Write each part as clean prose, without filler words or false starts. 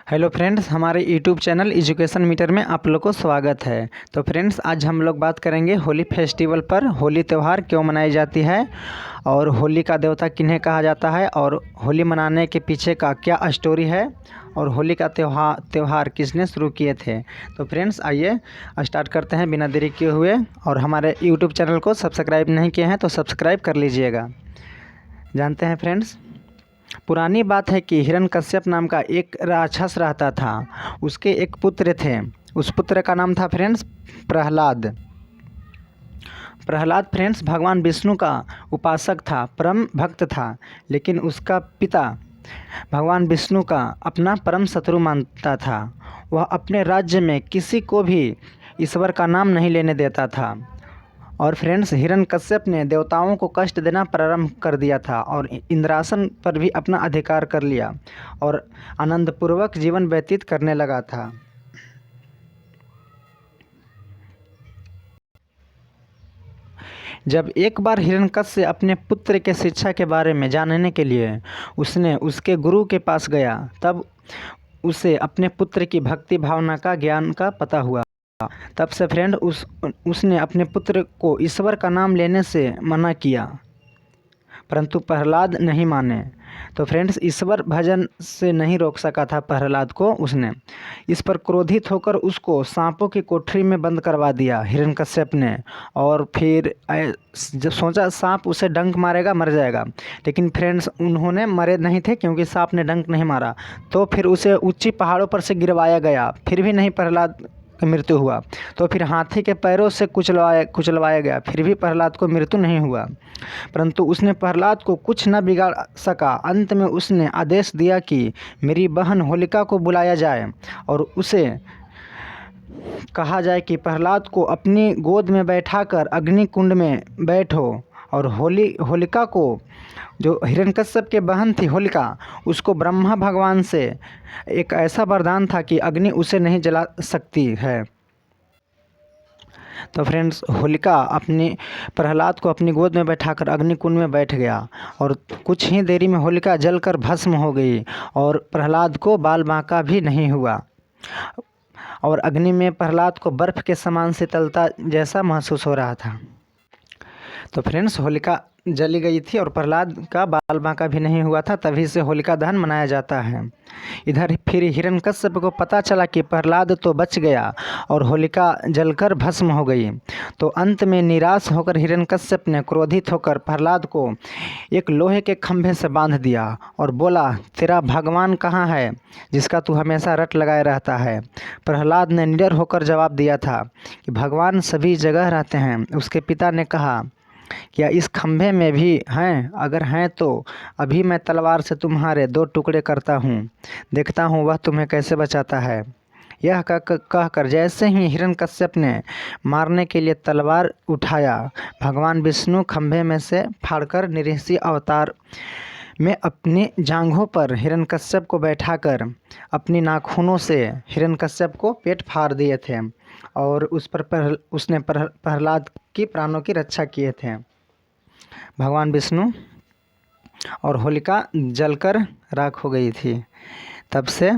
Hello friends, हमारे YouTube channel education metre में आप लोग को स्वागत है। तो फ्रेंड्स, आज हम लोग बात करेंगे होली फेस्टिवल पर। होली त्यौहार क्यों मनाई जाती है और होली का देवता किन्हें कहा जाता है और होली मनाने के पीछे का क्या स्टोरी है और होली का त्यौहार किसने शुरू किए थे। तो फ्रेंड्स, आइए स्टार्ट करते हैं बिना देरी किए हुए। और हमारे यूट्यूब चैनल को सब्सक्राइब नहीं किए हैं तो सब्सक्राइब कर लीजिएगा। जानते हैं फ्रेंड्स, पुरानी बात है कि हिरण्यकश्यप नाम का एक राक्षस रहता था। उसके एक पुत्र थे। उस पुत्र का नाम था फ्रेंड्स प्रहलाद। प्रहलाद फ्रेंड्स भगवान विष्णु का उपासक था, परम भक्त था। लेकिन उसका पिता भगवान विष्णु का अपना परम शत्रु मानता था। वह अपने राज्य में किसी को भी ईश्वर का नाम नहीं लेने देता था। और फ्रेंड्स, हिरण्यकश्यप ने देवताओं को कष्ट देना प्रारंभ कर दिया था और इंद्रासन पर भी अपना अधिकार कर लिया और आनंदपूर्वक जीवन व्यतीत करने लगा था। जब एक बार हिरण्यकश्यप अपने पुत्र के शिक्षा के बारे में जानने के लिए उसने उसके गुरु के पास गया, तब उसे अपने पुत्र की भक्ति भावना का ज्ञान का पता हुआ। तब से फ्रेंड उसने अपने पुत्र को ईश्वर का नाम लेने से मना किया, परंतु प्रहलाद नहीं माने। तो फ्रेंड्स, ईश्वर भजन से नहीं रोक सका था प्रहलाद को। उसने इस पर क्रोधित होकर उसको सांपों की कोठरी में बंद करवा दिया हिरण्यकश्यप ने। और फिर जब सोचा सांप उसे डंक मारेगा, मर जाएगा, लेकिन फ्रेंड्स उन्होंने मरे नहीं थे क्योंकि सांप ने डंक नहीं मारा। तो फिर उसे ऊंची पहाड़ों पर से गिरवाया फिर भी नहीं प्रहलाद की मृत्यु हुआ। तो फिर हाथी के पैरों से कुचलवाया गया, फिर भी प्रहलाद को मृत्यु नहीं हुआ। परंतु उसने प्रहलाद को कुछ न बिगाड़ सका। अंत में उसने आदेश दिया कि मेरी बहन होलिका को बुलाया जाए और उसे कहा जाए कि प्रहलाद को अपनी गोद में बैठाकर अग्नि कुंड में बैठो। और होलिका को, जो हिरण्यकश्यप के बहन थी होलिका, उसको ब्रह्मा भगवान से एक ऐसा वरदान था कि अग्नि उसे नहीं जला सकती है। तो फ्रेंड्स, होलिका अपनी प्रहलाद को अपनी गोद में बैठाकर अग्नि कुंड में बैठ गया और कुछ ही देरी में होलिका जलकर भस्म हो गई और प्रहलाद को बाल बांका भी नहीं हुआ। और अग्नि में प्रहलाद को बर्फ़ के समान शीतलता जैसा महसूस हो रहा था। तो फ्रेंड्स, होलिका जली गई थी और प्रहलाद का बाल बांका भी नहीं हुआ था, तभी से होलिका दहन मनाया जाता है। इधर फिर हिरण्यकश्यप को पता चला कि प्रहलाद तो बच गया और होलिका जलकर भस्म हो गई। तो अंत में निराश होकर हिरण्यकश्यप ने क्रोधित होकर प्रहलाद को एक लोहे के खंभे से बांध दिया और बोला, तेरा भगवान कहाँ है जिसका तू हमेशा रट लगाए रहता है। प्रहलाद ने निडर होकर जवाब दिया था कि भगवान सभी जगह रहते हैं। उसके पिता ने कहा, क्या इस खंभे में भी हैं? अगर हैं तो अभी मैं तलवार से तुम्हारे 2 टुकड़े करता हूँ, देखता हूँ वह तुम्हें कैसे बचाता है। यह कहकर जैसे ही हिरण्यकश्यप ने मारने के लिए तलवार उठाया, भगवान विष्णु खंभे में से फाड़कर निरीक्षी अवतार में अपनी जांघों पर हिरण्यकश्यप को बैठाकर अपनी नाखूनों से हिरण्यकश्यप को पेट फाड़ दिए थे और उसने प्रहलाद की प्राणों की रक्षा किए थे। भगवान विष्णु और होलिका जलकर राख हो गई थी। तब से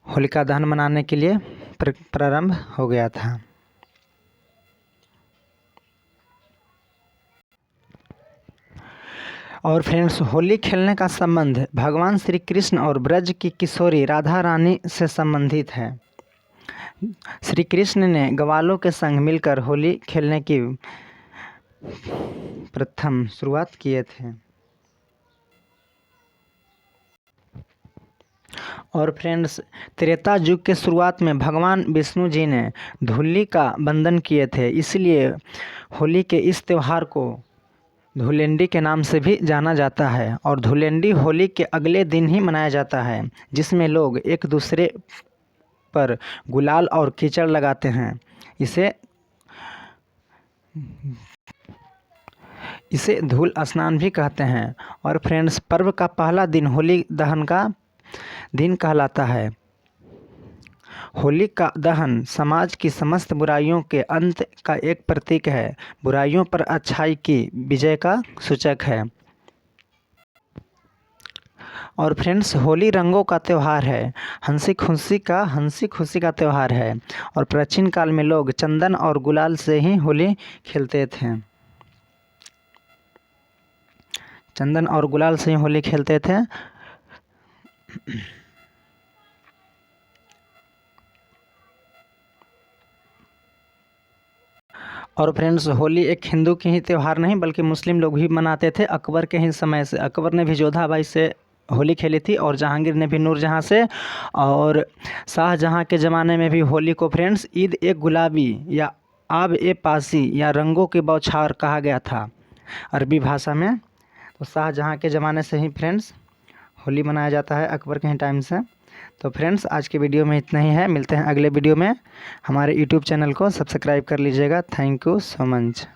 होलिका दहन मनाने के लिए प्रारंभ हो गया था। और फ्रेंड्स, होली खेलने का संबंध भगवान श्री कृष्ण और ब्रज की किशोरी राधा रानी से संबंधित है। श्री कृष्ण ने ग्वालों के संग मिलकर होली खेलने की प्रथम शुरुआत किए थे। और फ्रेंड्स, त्रेता युग के शुरुआत में भगवान विष्णु जी ने धूलि का बंधन किए थे, इसलिए होली के इस त्यौहार को धूलेंडी के नाम से भी जाना जाता है। और धूलेंडी होली के अगले दिन ही मनाया जाता है, जिसमें लोग एक दूसरे पर गुलाल और कीचड़ लगाते हैं। इसे धूल स्नान भी कहते हैं। और फ्रेंड्स, पर्व का पहला दिन होली दहन का दिन कहलाता है। होली का दहन समाज की समस्त बुराइयों के अंत का एक प्रतीक है। बुराइयों पर अच्छाई की विजय का सूचक है। और फ्रेंड्स होली रंगों का त्यौहार है, हंसी खुशी का त्यौहार है। और प्राचीन काल में लोग चंदन और गुलाल से ही होली खेलते थे। चंदन और गुलाल से ही होली खेलते थे। और फ्रेंड्स होली एक हिंदू की ही त्यौहार नहीं बल्कि मुस्लिम लोग भी मनाते थे। अकबर के ही समय से अकबर ने भी जोधाबाई से होली खेली थी और जहांगीर ने भी नूरजहाँ से। और शाहजहाँ के ज़माने में भी होली को फ्रेंड्स ईद ए गुलाबी या आब ए पासी या रंगों की बौछार कहा गया था अरबी भाषा में। तो शाहजहाँ के ज़माने से ही फ्रेंड्स होली मनाया जाता है, अकबर के ही टाइम से। तो फ्रेंड्स आज के वीडियो में इतना ही है, मिलते हैं अगले वीडियो में। हमारे यूट्यूब चैनल को सब्सक्राइब कर लीजिएगा। Thank you so much.